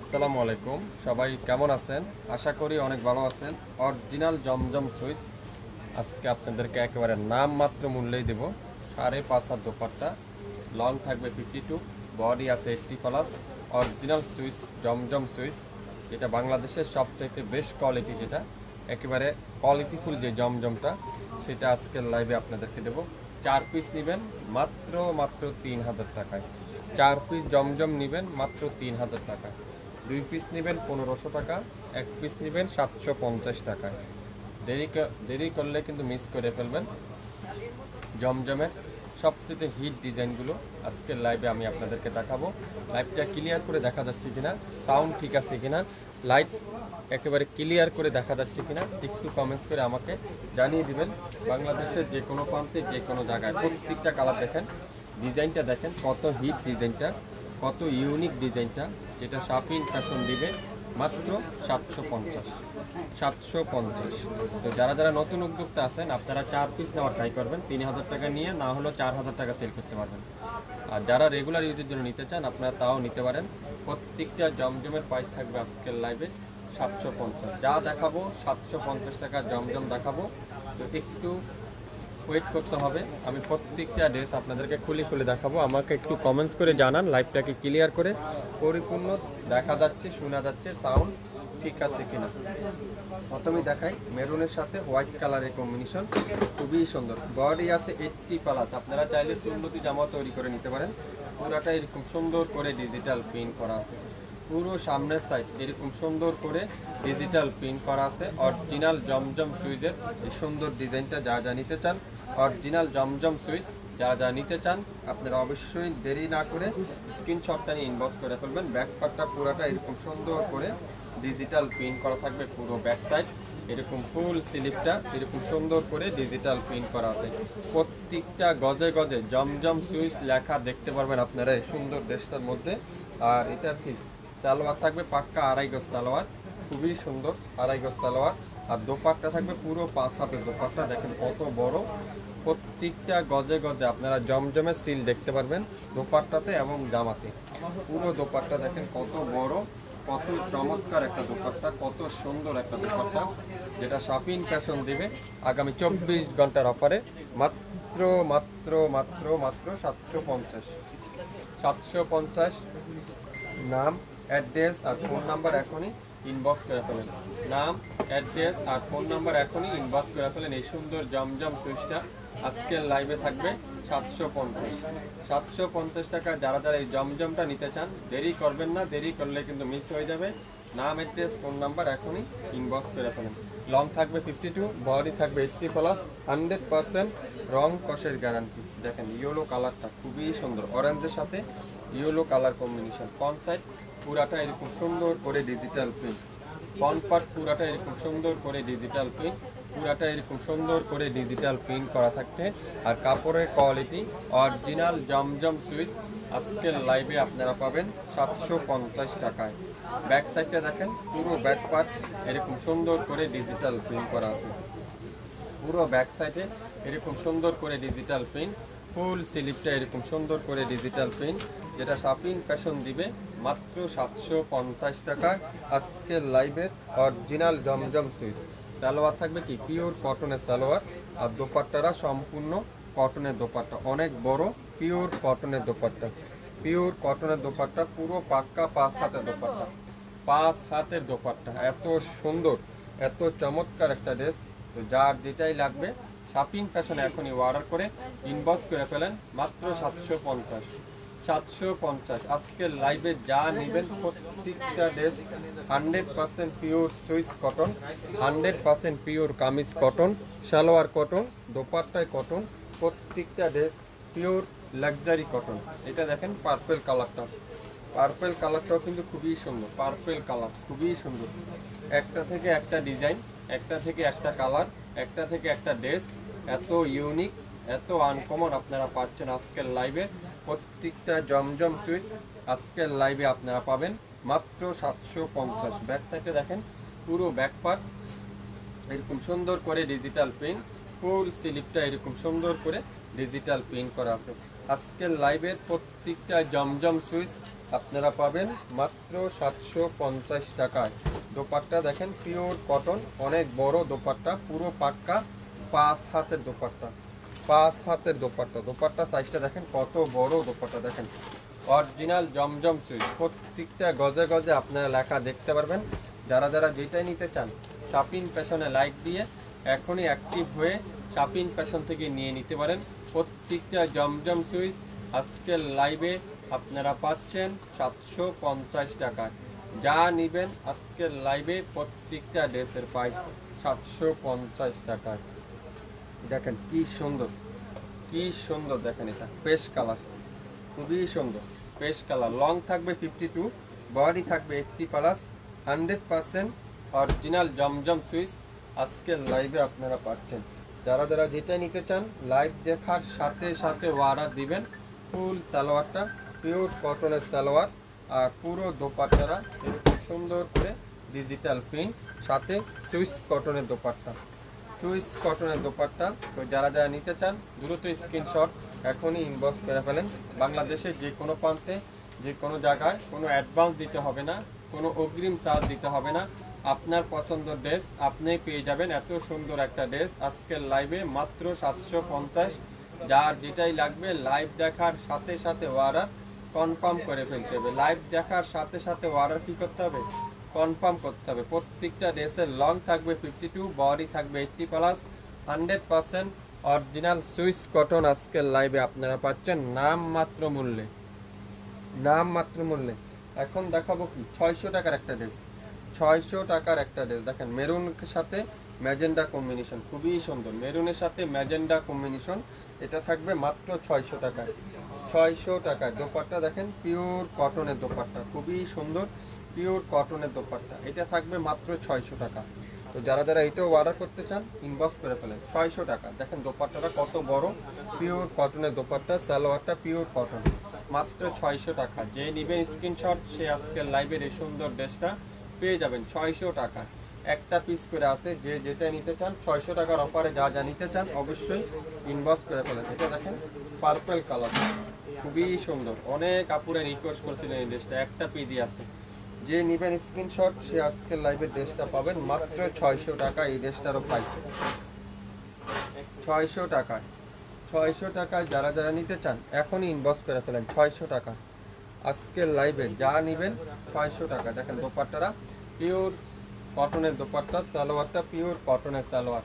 আসসালামু আলাইকুম, সবাই কেমন আছেন? আশা করি অনেক ভালো আছেন। অরিজিনাল জমজম সুইচ আজকে আপনাদেরকে একেবারে নাম মাত্র মূল্যেই দেব। 5.5 হাত দোপাট্টা, লং থাকবে 52, বডি আছে 80+। অরিজিনাল সুইচ জমজম সুইচ, যেটা বাংলাদেশের সবথেকে বেস্ট কোয়ালিটি, যেটা একেবারে কোয়ালিটিফুল যে জমজমটা, সেটা আজকের লাইভে আপনাদেরকে দেব। 4 পিস নেবেন মাত্র 3000 টাকায়। 4 পিস জমজম নেবেন মাত্র 3000 টাকায়। 2 পিস নেবেন 1500 টাকা, 1 পিস নেবেন 750 টাকায়। দেরি করলে কিন্তু মিস করে ফেলবেন। জমজমের সবচেয়ে হিট ডিজাইনগুলো আজকের লাইভে আমি আপনাদেরকে দেখাবো। লাইভটা ক্লিয়ার করে দেখা যাচ্ছে কিনা, সাউন্ড ঠিক আছে কিনা, লাইট একেবারে ক্লিয়ার করে দেখা যাচ্ছে কিনা একটু কমেন্টস করে আমাকে জানিয়ে দিবেন। বাংলাদেশের যে কোনো প্রান্তে যে কোনো জায়গায় প্রত্যেকটা কালার দেখেন, ডিজাইনটা দেখেন কত হিট ডিজাইনটা, কত ইউনিক ডিজাইনটা, যেটা শাপিং ফ্যাশন দিবে মাত্র 750। তো যারা যারা নতুন উদ্যোক্তা আছেন, আপনারা 4 পিস নেওয়ার ট্রাই করবেন। 3000 টাকা নিয়ে না হলেও 4000 টাকা সেল করতে পারবেন। আর যারা রেগুলার ইউজের জন্য নিতে চান, আপনারা তাও নিতে পারেন। প্রত্যেকটা জমজমের প্রাইস থাকবে আজকের লাইভে 750। যা দেখাবো 750 টাকা জমজম দেখাবো। তো একটু ওয়েট করতে হবে, আমি প্রত্যেকটা ড্রেস আপনাদেরকে খুলে দেখাবো। আমাকে একটু কমেন্টস করে জানান লাইভটাকে ক্লিয়ার করে পরিপূর্ণ দেখা যাচ্ছে, শোনা যাচ্ছে, সাউন্ড ঠিক আছে কিনা। প্রথমেই দেখাই মেরুনের সাথে হোয়াইট কালারের কম্বিনেশন, খুবই সুন্দর। বডি আছে 80+। আপনারা চাইলে সুন্নতি জামা তৈরি করে নিতে পারেন। পুরাটা এরকম সুন্দর করে ডিজিটাল প্রিন্ট করা আছে। পুরো সামনের সাইড এরকম সুন্দর করে ডিজিটাল প্রিন্ট করা আছে। অরিজিনাল জমজম সুইচের এই সুন্দর ডিজাইনটা যা যা নিতে চান, অরিজিনাল জমজম সুইচ যারা যা নিতে চান, আপনারা অবশ্যই দেরি না করে স্ক্রিনশটটা নিয়ে ইনবক্স করে ফেলবেন। ব্যাক পার্টটা পুরাটা এরকম সুন্দর করে ডিজিটাল প্রিন্ট করা থাকবে। পুরো ব্যাক সাইড এরকম ফুল স্লিপটা এরকম সুন্দর করে ডিজিটাল প্রিন্ট করা আছে। প্রত্যেকটা গজে গজে জমজম সুইচ লেখা দেখতে পারবেন আপনারা এই সুন্দর ড্রেসটার মধ্যে। আর এটা ঠিক সালোয়ার থাকবে পাক্কা 2.5 গজ সালোয়ার, খুবই সুন্দর 2.5 গজ সালোয়ার। আর দোপাট্টা থাকবে পুরো 5 হাতের দোপাট্টা, দেখেন কত বড়। প্রত্যেকটা গজে গজে আপনারা জমজমের সিল দেখতে পারবেন দোপাট্টাতে এবং জামাতে। পুরো দোপাট্টা দেখেন কত বড়, কত চমৎকার একটা দোপাট্টা, কত সুন্দর একটা দোপাট্টা, যেটা শাপিং ফ্যাশন দিবে আগামী 24 ঘন্টার অফারে মাত্র মাত্র মাত্র মাত্র 750। নাম, অ্যাড্রেস আর ফোন নাম্বার এখনই ইনবক্স করে ফেলেন। নাম, অ্যাড্রেস আর ফোন নাম্বার এখনই ইনবক্স করে ফেলেন। এই সুন্দর জমজম সুইচটা আজকের লাইভে থাকবে 750 টাকা। যারা যারা এই জমজমটা নিতে চান, দেরি করবেন না, দেরি করলে কিন্তু মিস হয়ে যাবে। নাম, অ্যাড্রেস, ফোন নাম্বার এখনই ইনবক্স করে ফেলেন। লং থাকবে 52, বডি থাকবে 80+, 100% রং কষের গ্যারান্টি। দেখেন ইয়েলো কালারটা খুবই সুন্দর, অরেঞ্জের সাথে yellow colour combination. Front side পুরাটা এরকম সুন্দর করে ডিজিটাল প্রিন্ট, ফ্রন্ট পার্ট পুরাটা এরকম সুন্দর করে ডিজিটাল প্রিন্ট, পুরাটা এরকম সুন্দর করে ডিজিটাল প্রিন্ট করা থাকছে। আর কাপড়ের কোয়ালিটি অরিজিনাল জমজম সুইচ আজকের লাইভে আপনারা পাবেন 750 টাকায়। ব্যাক সাইডটা দেখেন, পুরো ব্যাক পার্ট এরকম সুন্দর করে ডিজিটাল প্রিন্ট করা আছে। পুরো ব্যাক সাইডে এরকম সুন্দর করে ডিজিটাল প্রিন্ট, ফুল স্লিপটা এরকম সুন্দর করে ডিজিটাল প্রিন্ট, যেটা শাপিং ফ্যাশন দিবে মাত্র 750 টাকায়। আজকের লাইভের অরিজিনাল জমজম সুইচ। সালোয়ার থাকবে কি পিওর কটনের সালোয়ার, আর দোপাট্টারা সম্পূর্ণ কটনের দোপাট্টা, অনেক বড় পিওর কটনের দোপাট্টা। পিওর কটনের দোপাট্টা, পুরো পাক্কা 5 হাতের দোপাট্টা, 5 হাতের দোপাট্টা। এত সুন্দর, এত চমৎকার একটা ড্রেস। তো যার যেটাই লাগবে শাপিং ফ্যাশনে এখনই অর্ডার করে ইনবক্স করে ফেলেন মাত্র 750। আজকের লাইভে যা নেবেন প্রত্যেকটা dress 100% pure Swiss cotton, 100% pure kameez cotton, salwar cotton, দোপাট্টায় কটন, প্রত্যেকটা ড্রেস পিওর লাক্সারি কটন। এটা দেখেন পার্পেল কালারটা, পার্পেল কালারটাও কিন্তু খুবই সুন্দর। পার্পেল কালার খুবই সুন্দর, একটা থেকে একটা ডিজাইন, একটা থেকে একটা কালার, একটা থেকে একটা ড্রেস, এত ইউনিক, এত আনকমন আপনারা পাচ্ছেন আজকের লাইভে। প্রত্যেকটা জমজম সুইচ আজকের লাইভে আপনারা পাবেন মাত্র 750। ব্যাক সাইডে দেখেন পুরো ব্যাক পার্ট এরকম সুন্দর করে ডিজিটাল প্রিন্ট, ফুল স্লিপটা এরকম সুন্দর করে ডিজিটাল প্রিন্ট করা আছে। আজকের লাইভের প্রত্যেকটা জমজম সুইচ আপনারা পাবেন মাত্র 750 টাকায়। দোপাট্টা দেখেন পিওর কটন, অনেক বড় দোপাট্টা, পুরো পাক্কা 5 হাতের দোপাট্টা, 5 হাতের দোপাট্টা। দোপাট্টা সাইজটা দেখেন কত বড় দোপাট্টা, দেখেন অরিজিনাল জমজম সুইচ। প্রত্যেকটা গজে গজে আপনারা লেখা দেখতে পারবেন। যারা যারা যেটাই নিতে চান শপিং ফ্যাশনে লাইক দিয়ে এখনই অ্যাক্টিভ হয়ে শপিং ফ্যাশন থেকে নিয়ে নিতে পারেন। প্রত্যেকটা জমজম সুইচ আজকের লাইভে আপনারা পাচ্ছেন 750 টাকায়। যা নেবেন আজকের লাইভে প্রত্যেকটা ড্রেসের প্রাইস 750 টাকায়। দেখেন কি সুন্দর, কি সুন্দর, দেখেন এটা পেস্ট কালার, খুবই সুন্দর পেস্ট কালার। লং থাকবে 52, বডি থাকবে 80+, 100% অরিজিনাল জমজম সুইচ আজকের লাইভে আপনারা পাচ্ছেন। যারা যারা যেটা নিতে চান লাইভ দেখার সাথে সাথে অর্ডার দিবেন। ফুল সালোয়ারটা পিওর কটনের সালোয়ার, আর পুরো দোপাট্টারা এরকম সুন্দর করে ডিজিটাল প্রিন্ট, সাথে সুইস কটনের দোপাট্টা, সুইস কটনের দোপাট্টা। তো যারা যারা নিতে চান দ্রুত স্ক্রিনশট এখনই ইনবক্স করে ফেলেন। বাংলাদেশের যে কোনো প্রান্তে যে কোনো জায়গায় কোনো অ্যাডভান্স দিতে হবে না, কোনো অগ্রিম চার্জ দিতে হবে না। আপনার পছন্দের ড্রেস আপনি পেয়ে যাবেন। এত সুন্দর একটা ড্রেস আজকের লাইভে মাত্র 750। যার যেটাই লাগবে লাইভ দেখার সাথে সাথে অর্ডার কনফার্ম করে ফেলতে হবে। লাইভ দেখার সাথে সাথে অর্ডার কী করতে হবে? কনফার্ম করতে হবে। প্রত্যেকটা ড্রেসের লং থাকবে 52, বডি থাকবে 80+, 100% অরিজিনাল সুইস কটন আজকের লাইভে আপনারা পাচ্ছেন নামমাত্র মূল্যে, নামমাত্র মূল্যে। এখন দেখাবো কি 600 টাকার একটা ড্রেস, 600 টাকার একটা ড্রেস। দেখেন মেরুনের সাথে ম্যাজেন্ডা কম্বিনেশন, খুবই সুন্দর। মেরুনের সাথে ম্যাজেন্ডা কম্বিনেশন, এটা থাকবে মাত্র 600 টাকায়। 600 টাকায় দোপাট্টা দেখেন পিওর কটনের দোপাট্টা, খুবই সুন্দর পিওর কটনের দোপাট্টা। এটা থাকবে মাত্র 600 টাকা। তো যারা যারা এটাও অর্ডার করতে চান ইনবক্স করে ফেলেন। 600 টাকা। দেখেন দোপাট্টাটা কত বড়, পিওর কটনের দোপাট্টা, সালোয়ারটা পিওর কটন, মাত্র 600 টাকা। যে নেবেন স্ক্রিনশট সে আজকের লাইভের এই সুন্দর ড্রেসটা পেয়ে যাবেন 600 টাকা। একটা পিস করে আছে, যে যেটা নিতে চান 600 টাকার অফারে যা যা নিতে চান অবশ্যই ইনবক্স করে ফেলেন। এটা দেখেন পার্পল কালার, খুবই সুন্দর। অনেক আপুরে রিকোয়েস্ট করছিলেন এই ড্রেসটা, একটা পিডি আছে। যে নেবেন স্ক্রিনশট সে আজকের লাইভের ড্রেসটা পাবেন মাত্র 600 টাকা। এই ড্রেসটারও প্রাইস 600 টাকায়। 600 টাকায় যারা যারা নিতে চান এখনই ইনবক্স করে ফেলেন। 600 টাকা আজকের লাইভে যা নেবেন 600 টাকা। দেখেন দোপাট্টারা পিওর কটনের দোপাট্টা, সালোয়ারটা পিওর কটনের সালোয়ার,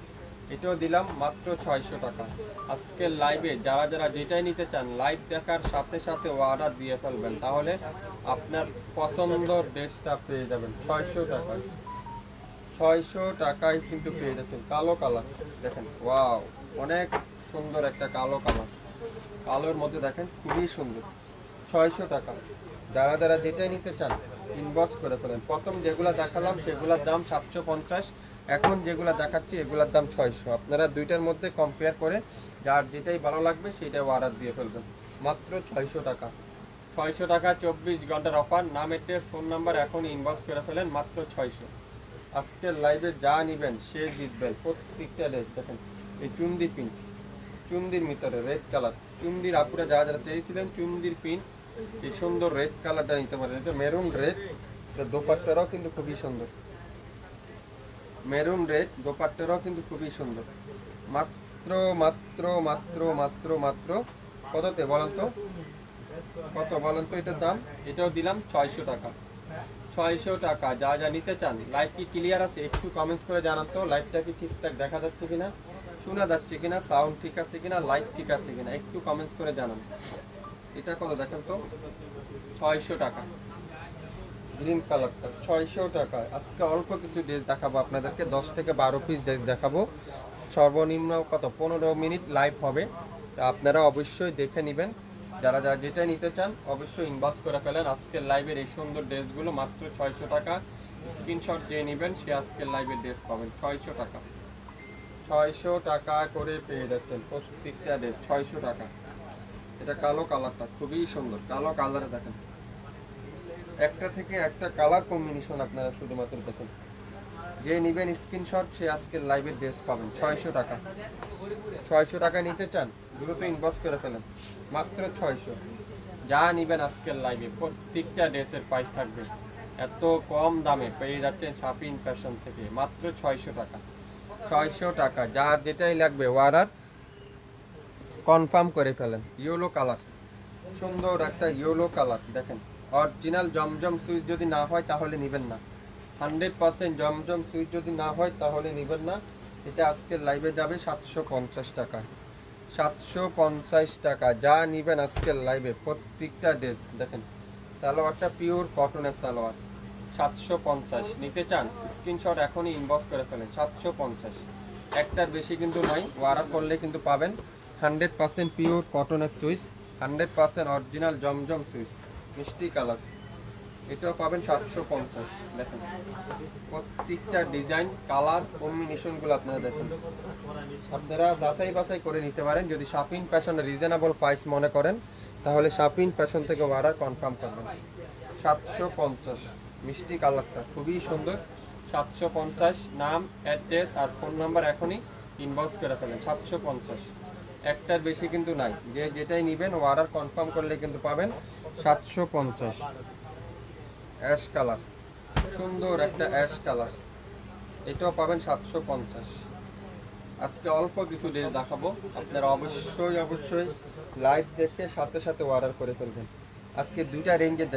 এটাও দিলাম মাত্র 600 টাকা। আজকের লাইভে যারা যারা যেটাই নিতে চান লাইভ দেখার সাথে সাথে অর্ডার দিয়ে ফেলবেন, তাহলে আপনার পছন্দের ড্রেসটা পেয়ে যাবেন 600 টাকায়। 600 টাকায় কিন্তু পেয়ে যাচ্ছেন। কালো কালার দেখেন, ওয়াও অনেক সুন্দর একটা কালো কালার, কালোর মধ্যে দেখেন খুবই সুন্দর। 600 টাকা। যারা যারা যেটাই নিতে চান ইনবক্স করে ফেলেন। প্রথম যেগুলো দেখালাম সেগুলোর দাম 750, এখন যেগুলো দেখাচ্ছি এগুলোর দাম 600। আপনারা দুইটার মধ্যে কম্পেয়ার করে যার যেটাই ভালো লাগবে সেটাই অর্ডার দিয়ে ফেলবেন মাত্র 600 টাকা। 600 টাকা 24 ঘন্টার অফার। নাম, অ্যাড্রেস, ফোন নাম্বার এখন ইনবক্স করে ফেলেন মাত্র 600। আজকের লাইভে যা নেবেন সে জিতবেন। প্রত্যেকটা ড্রেস দেখেন এই চুন্দি প্রিন্ট, চুন্দির ভিতরে রেড কালার, চুন্দির আপুরা যারা যারা চেয়েছিলেন চুন্দির প্রিন্ট, এই সুন্দর রেড কালারটা নিতে পারেন। এটা মেরুন রেড, দোপাট্টারাও কিন্তু খুবই সুন্দর, মেরুন রেড দোপাট্টারাও কিন্তু খুবই সুন্দর। মাত্র মাত্র মাত্র মাত্র মাত্র কততে বলেন তো, কত বলেন তো এটার দাম? এটাও দিলাম 600 টাকা। 600 টাকা। যা যা নিতে চান লাইভ কি ক্লিয়ার আছে একটু কমেন্টস করে জানান তো। লাইভটা কি ঠিকঠাক দেখা যাচ্ছে কিনা, শোনা যাচ্ছে কিনা, সাউন্ড ঠিক আছে কিনা, লাইভ ঠিক আছে কিনা একটু কমেন্টস করে জানান। এটা কত দেখেন তো, 600 টাকা গ্রিন কালারটা 600 টাকা। আজকে অল্প কিছু ড্রেস দেখাবো আপনাদেরকে, 10 থেকে 12 পিস ড্রেস দেখাবো। সর্বনিম্ন কত 15 মিনিট লাইভ হবে, তা আপনারা অবশ্যই দেখে নেবেন। যারা যারা যেটা নিতে চান অবশ্যই ইনবক্স করে ফেলেন। আজকের লাইভের এই সুন্দর ড্রেসগুলো মাত্র 600 টাকা। স্ক্রিনশট যে নেবেন সে আজকের লাইভের ড্রেস পাবেন 600 টাকা। 600 টাকা করে পেয়ে যাচ্ছেন প্রত্যেকটা ড্রেস 600 টাকা। এটা কালো কালারটা খুবই সুন্দর, কালো কালারে দেখেন একটা থেকে একটা কালার কম্বিনেশন আপনারা শুধুমাত্র দেখেন। যে নেবেন স্ক্রিনশট সে আজকের লাইভের ড্রেস পাবেন 600 টাকা। 600 টাকা নিতে চান দ্রুত ইনবক্স করে ফেলেন, মাত্র 600। যা নেবেন আজকের লাইভে প্রত্যেকটা ড্রেসের প্রাইস থাকবে এত কম দামে পেয়ে যাচ্ছেন শাপিন ফ্যাশন থেকে, মাত্র 600 টাকা। 600 টাকা, যার যেটাই লাগবে অর্ডার কনফার্ম করে ফেলেন। ইয়েলো কালার, সুন্দর একটা ইয়েলো কালার দেখেন। অরিজিনাল জমজম সুইচ যদি না হয় তাহলে নেবেন না, 100% জমজম সুইচ যদি না হয় তাহলে নেবেন না। এটা আজকের লাইভে যাবে 750 টাকা। 750 টাকা, যা নেবেন আজকের লাইভে প্রত্যেকটা ড্রেস দেখেন। সালোয়ারটা পিওর কটনের সালোয়ার, 750 নিতে চান স্ক্রিনশট এখনই ইনবক্স করে ফেলেন। 750, একটার বেশি কিন্তু নয়, অর্ডার করলে কিন্তু পাবেন 100% পিওর কটনের সুইচ, 100% অরিজিনাল জমজম সুইচ, মিষ্টি কালার। এটাও পাবেন 750। দেখেন প্রত্যেকটা ডিজাইন কালার কম্বিনেশনগুলো আপনারা দেখেন, আপনারা যাচাই বাছাই করে নিতে পারেন। যদি শাপিন ফ্যাশন রিজনেবল প্রাইস মনে করেন তাহলে শাপিন ফ্যাশন থেকে অর্ডার কনফার্ম করবেন। 750, মিষ্টি কালারটা খুবই সুন্দর। 750, নাম অ্যাড্রেস আর ফোন নাম্বার এখনই ইনবক্স করে ফেলেন। 750, একটার বেশি কিন্তু নাই, যে যেটাই নেবেন অর্ডার কনফার্ম করলে কিন্তু পাবেন 750। অ্যাশ কালার, সুন্দর একটা অ্যাশ কালার, এটাও পাবেন 750। আজকে অল্প কিছু ড্রেস দেখাবো, আপনারা অবশ্যই লাইভ দেখে সাথে সাথে অর্ডার করে ফেলবেন। আজকে দুইটা রেঞ্জের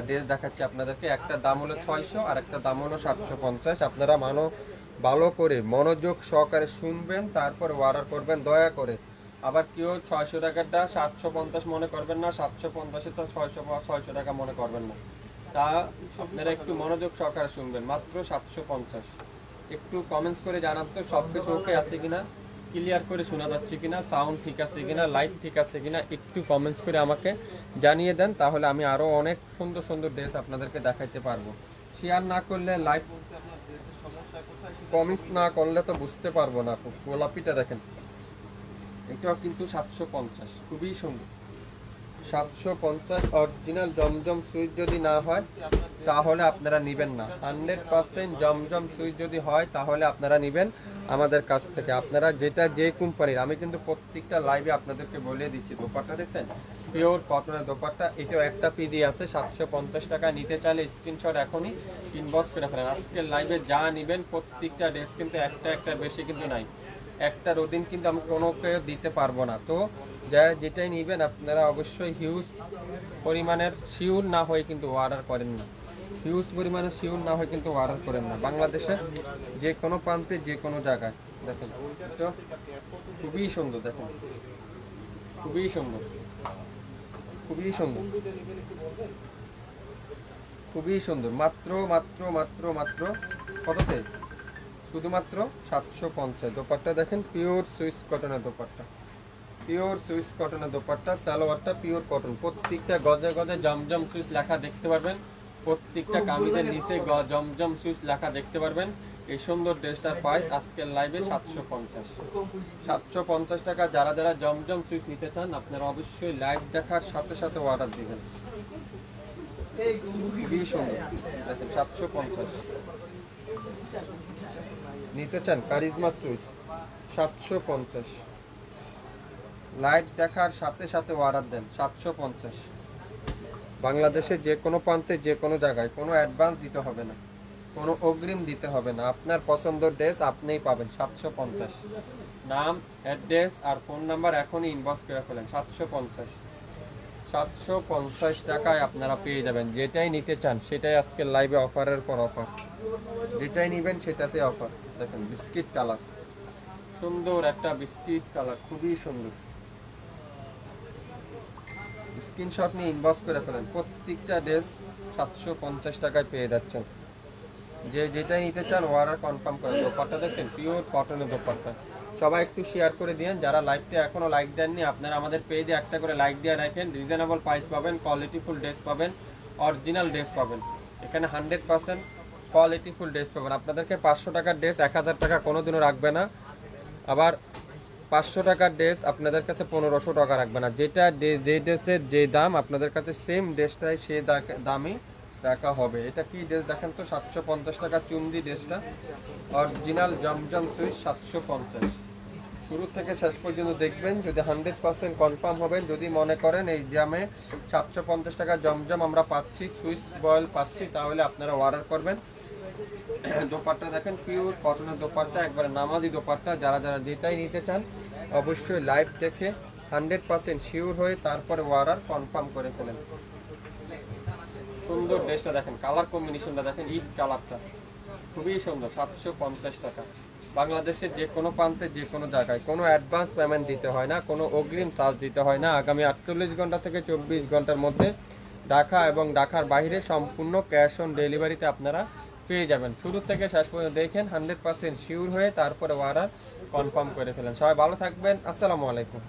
ড্রেস দেখাচ্ছি আপনাদেরকে, একটা দাম হলো 600 আর একটা দাম হলো 750। আপনারা ভালো করে মনোযোগ সহকারে শুনবেন, তারপর অর্ডার করবেন দয়া করে। আবার কেউ 600 টাকাটা 750 মনে করবেন না, 750 তো 600 টাকা মনে করবেন না। তা আপনারা একটু মনোযোগ সহকারে শুনবেন, মাত্র 750। একটু কমেন্টস করে জানান তো সব কিছু ওকে আছে কিনা, ক্লিয়ার করে শোনা যাচ্ছে কিনা, সাউন্ড ঠিক আছে কিনা, লাইট ঠিক আছে কিনা, একটু কমেন্টস করে আমাকে জানিয়ে দেন, তাহলে আমি আরও অনেক সুন্দর সুন্দর ড্রেস আপনাদেরকে দেখাইতে পারবো। শেয়ার না করলে, লাইভ কমেন্টস না করলে তো বুঝতে পারবো না। গোলাপিটা দেখেন, এটাও কিন্তু 750, খুবই সুন্দর। 750 অরিজিনাল জমজম সুইচ যদি না হয় তাহলে আপনারা নেবেন না, 100% জমজম সুইচ যদি হয় তাহলে আপনারা নেবেন আমাদের কাছ থেকে। আপনারা যেটা যে কোম্পানির, আমি কিন্তু প্রত্যেকটা লাইভে আপনাদেরকে বলে দিচ্ছি। দোপাট্টা দেখছেন পিওর কটনের দোপাট্টা, এটাও একটা পিডি আছে 750 টাকা। নিতে চাইলে স্ক্রিনশট এখনই ইনবক্স করে ফেলেন। আজকের লাইভে যা নেবেন প্রত্যেকটা ড্রেস কিন্তু একটা বেশি কিন্তু নাই, একটা রোদিন কিন্তু আমি কোনোকে দিতে পারবো না। তো যেটাই নেবেন আপনারা অবশ্যই হিউজ পরিমাণের শিওর না হয়ে কিন্তু অর্ডার করেন না, হিউজ পরিমাণের শিওর না হয়ে কিন্তু অর্ডার করেন না। বাংলাদেশের যে কোনো প্রান্তে যে কোনো জায়গায় দেখেন, তো খুবই সুন্দর দেখেন, খুবই সুন্দর, খুবই সুন্দর, খুবই সুন্দর। মাত্র মাত্র মাত্র মাত্র কততে? শুধুমাত্র 750। দোপাট্টা দেখেন পিওর সুইস কটনের দোপাট্টা, পিওর সুইস কটনের দোপাট্টা, সালোয়ারটা পিওর কটন। প্রত্যেকটা গজে গজে জমজম সুইচ লেখা দেখতে পারবেন, প্রত্যেকটা কামিজের নিচে জমজম সুইচ লেখা দেখতে পারবেন। এই সুন্দর ড্রেসটার প্রাইস আজকের লাইভে 750। 750 টাকা। যারা যারা জমজম সুইচ নিতে চান আপনারা অবশ্যই লাইভ দেখার সাথে সাথে অর্ডার দিবেন। খুবই সুন্দর দেখেন, 750 নিতে চান কারিজমা সুইচ 750। লাইভ দেখার সাথে সাথে অর্ডার দেন 750। বাংলাদেশে যে কোনো প্রান্তে যে কোনো জায়গায় কোনো অ্যাডভান্স দিতে হবে না, কোনো অগ্রিম দিতে হবে না, আপনার পছন্দের ড্রেস আপনিই পাবেন 750। নাম অ্যাড্রেস আর ফোন নাম্বার এখনই ইনবক্স করে ফেলেন। 750, 750 টাকায় আপনারা পেয়ে যাবেন। যেটাই নিতে চান সেটাই আজকের লাইভে অফারের পর অফার, যেটাই নেবেন সেটাতে অফার। দেখেন বিস্কিট কালার, সুন্দর একটা বিস্কিট কালার, খুবই সুন্দর। স্ক্রিনশট নিয়ে ইনবক্স করে ফেলেন। প্রত্যেকটা ড্রেস 750 টাকায় পেয়ে যাচ্ছেন। যে যেটাই নিতে চান অর্ডার কনফার্ম করেন। দোপাট্টা দেখছেন পিওর কটনের দোপাট্টা। সবাই একটু শেয়ার করে দিন। যারা লাইভটা এখনও লাইক দেননি আপনারা আমাদের পেজে একটা করে লাইক দিয়ে রাখেন। রিজনেবল প্রাইস পাবেন, কোয়ালিটিফুল ড্রেস পাবেন, অরিজিনাল ড্রেস পাবেন। এখানে 100% কোয়ালিটিফুল ড্রেস পাবেন। আপনাদেরকে 500 টাকার ড্রেস 1000 টাকা কোনোদিনও রাখবে না, আবার 500 টাকার ড্রেস আপনাদের কাছে 1500 টাকা রাখবে না। যেটা যে ড্রেসের যে দাম আপনাদের কাছে সেম ড্রেসটাই সে দামই দেখা হবে। এটা কি ড্রেস দেখেন তো, 750 টাকা চুন্দি ড্রেসটা, অরিজিনাল জমজম সুইচ 750। শুরু থেকে শেষ পর্যন্ত দেখবেন, যদি 100% কনফার্ম হবেন। যদি মনে করেন এই দামে 750 টাকা জমজম আমরা পাচ্ছি, সুইস বয়েল পাচ্ছি, তাহলে আপনারা অর্ডার করবেন। দোপাট্টা দেখেন, পিওর কটনের দোপাট্টা, একবারে নামাজি দোপাট্টা। যারা যারা যেটাই নিতে চান অবশ্যই লাইভ দেখে 100% শিওর হয়ে তারপরে অর্ডার কনফার্ম করে ফেলেন। সুন্দর ড্রেসটা দেখেন, কালার কম্বিনেশনটা দেখেন, ইট কালারটা খুবই সুন্দর। 750 টাকা। বাংলাদেশের যে কোনো প্রান্তে যে কোনো জায়গায় কোনো অ্যাডভান্স পেমেন্ট দিতে হয় না, কোনো অগ্রিম চার্জ দিতে হয় না। আগামী 48 ঘন্টা থেকে 24 ঘন্টার মধ্যে ঢাকা এবং ঢাকার বাইরে সম্পূর্ণ ক্যাশ অন ডেলিভারিতে আপনারা পেয়ে যাবেন। শুরু থেকে শেষ পর্যন্ত দেখেন, 100% শিওর হয়ে তারপরে অর্ডার কনফার্ম করে ফেলেন। সবাই ভালো থাকবেন, আসসালামু আলাইকুম।